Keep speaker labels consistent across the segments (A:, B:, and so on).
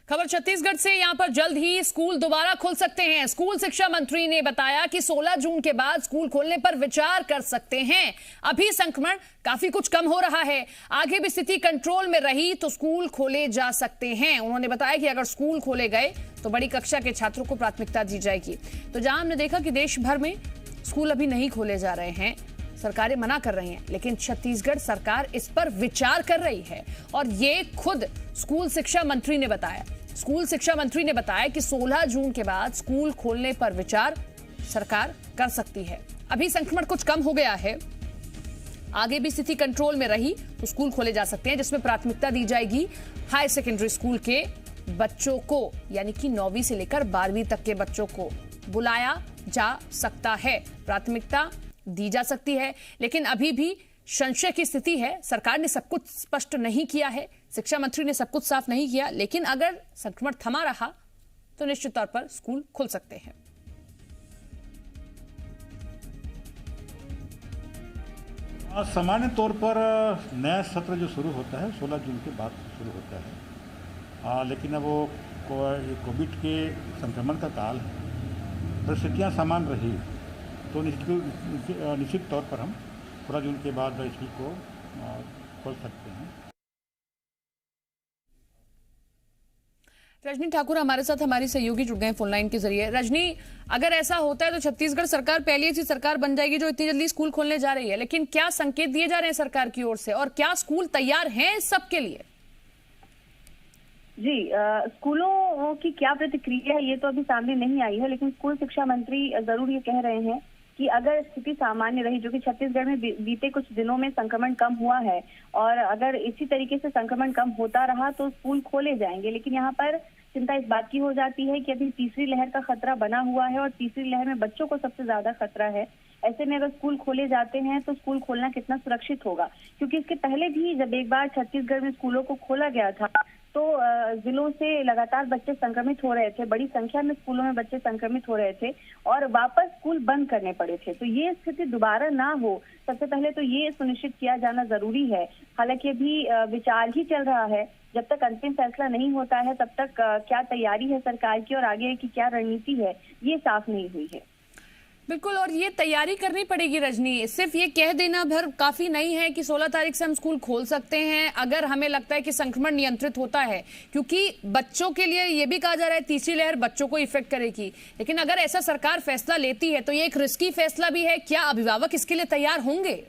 A: खबर छत्तीसगढ़ से। यहां पर जल्द ही स्कूल दोबारा खुल सकते हैं। स्कूल शिक्षा मंत्री ने बताया कि 16 जून के बाद स्कूल खोलने पर विचार कर सकते हैं। अभी संक्रमण काफी कुछ कम हो रहा है, आगे भी स्थिति कंट्रोल में रही तो स्कूल खोले जा सकते हैं। उन्होंने बताया कि अगर स्कूल खोले गए तो बड़ी कक्षा के छात्रों को प्राथमिकता दी जाएगी। तो जहां हमने देखा कि देश भर में स्कूल अभी नहीं खोले जा रहे हैं, सरकारें मना कर रही हैं, लेकिन छत्तीसगढ़ सरकार इस पर विचार कर रही है और ये खुद स्कूल शिक्षा मंत्री ने बताया। स्कूल शिक्षा मंत्री ने बताया कि 16 जून के बाद स्कूल खोलने पर विचार सरकार कर सकती है। अभी संक्रमण कुछ कम हो गया है, आगे भी स्थिति कंट्रोल में रही तो स्कूल खोले जा सकते हैं, जिसमें प्राथमिकता दी जाएगी हाई सेकेंडरी स्कूल के बच्चों को, यानी कि 9वीं से लेकर 12वीं तक के बच्चों को बुलाया जा सकता है, प्राथमिकता दी जा सकती है। लेकिन अभी भी संशय की स्थिति है। सरकार ने सब कुछ स्पष्ट नहीं किया है, शिक्षा मंत्री ने सब कुछ साफ नहीं किया, लेकिन अगर संक्रमण थमा रहा तो निश्चित तौर पर स्कूल खुल सकते हैं।
B: सामान्य तौर पर नया सत्र जो शुरू होता है 16 जून के बाद शुरू होता है, लेकिन अब वो कोविड के संक्रमण का काल है, परिस्थितियाँ सामान्य रही तो निश्चित तौर पर हम 16 जून के बाद स्कूल को खोल सकते हैं।
A: रजनी ठाकुर हमारे साथ हमारी सहयोगी जुड़ गए फोन लाइन के जरिए। रजनी, अगर ऐसा होता है तो छत्तीसगढ़ सरकार पहली ऐसी सरकार बन जाएगी जो इतनी जल्दी स्कूल खोलने जा रही है, लेकिन क्या संकेत दिए जा रहे हैं सरकार की ओर से और क्या स्कूल तैयार हैं इस सब के लिए?
C: जी, स्कूलों की क्या प्रतिक्रिया है ये तो अभी सामने नहीं आई है, लेकिन स्कूल शिक्षा मंत्री जरूर ये कह रहे हैं कि अगर स्थिति सामान्य रही, जो कि छत्तीसगढ़ में बीते कुछ दिनों में संक्रमण कम हुआ है, और अगर इसी तरीके से संक्रमण कम होता रहा तो स्कूल खोले जाएंगे। लेकिन यहाँ पर चिंता इस बात की हो जाती है कि अभी तीसरी लहर का खतरा बना हुआ है और तीसरी लहर में बच्चों को सबसे ज्यादा खतरा है। ऐसे में अगर स्कूल खोले जाते हैं तो स्कूल खोलना कितना सुरक्षित होगा, क्योंकि इसके पहले भी जब एक बार छत्तीसगढ़ में स्कूलों को खोला गया था तो जिलों से लगातार बच्चे संक्रमित हो रहे थे, बड़ी संख्या में स्कूलों में बच्चे संक्रमित हो रहे थे और वापस स्कूल बंद करने पड़े थे। तो ये स्थिति दोबारा ना हो, सबसे पहले तो ये सुनिश्चित किया जाना जरूरी है। हालांकि अभी विचार ही चल रहा है, जब तक अंतिम फैसला नहीं होता है तब तक क्या तैयारी है सरकार की और आगे की क्या रणनीति है ये साफ नहीं हुई है।
A: बिल्कुल, और ये तैयारी करनी पड़ेगी रजनी, सिर्फ ये कह देना भर काफी नहीं है कि 16 तारीख से हम स्कूल खोल सकते हैं अगर हमें लगता है कि संक्रमण नियंत्रित होता है, क्योंकि बच्चों के लिए ये भी कहा जा रहा है तीसरी लहर बच्चों को इफेक्ट करेगी। लेकिन अगर ऐसा सरकार फैसला लेती है तो ये एक रिस्की फैसला भी है, क्या अभिभावक इसके लिए तैयार होंगे?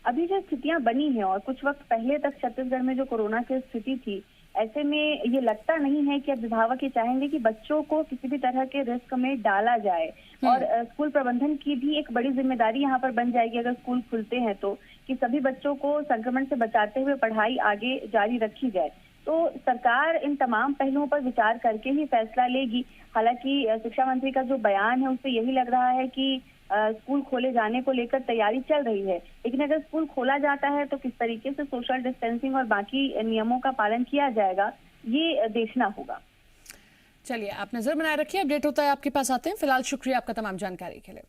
C: अभी जो स्थितियां बनी है और कुछ वक्त पहले तक छत्तीसगढ़ में जो कोरोना की स्थिति थी, ऐसे में ये लगता नहीं है कि अभिभावक ये चाहेंगे कि बच्चों को किसी भी तरह के रिस्क में डाला जाए। और स्कूल प्रबंधन की भी एक बड़ी जिम्मेदारी यहाँ पर बन जाएगी अगर स्कूल खुलते हैं तो, कि सभी बच्चों को संक्रमण से बचाते हुए पढ़ाई आगे जारी रखी जाए। तो सरकार इन तमाम पहलुओं पर विचार करके ही फैसला लेगी। हालांकि शिक्षा मंत्री का जो बयान है उससे यही लग रहा है कि स्कूल खोले जाने को लेकर तैयारी चल रही है, लेकिन अगर स्कूल खोला जाता है तो किस तरीके से सोशल डिस्टेंसिंग और बाकी नियमों का पालन किया जाएगा ये देखना होगा।
A: चलिए, आप नजर बनाए रखिए, अपडेट होता है आपके पास आते हैं। फिलहाल शुक्रिया आपका तमाम जानकारी के लिए।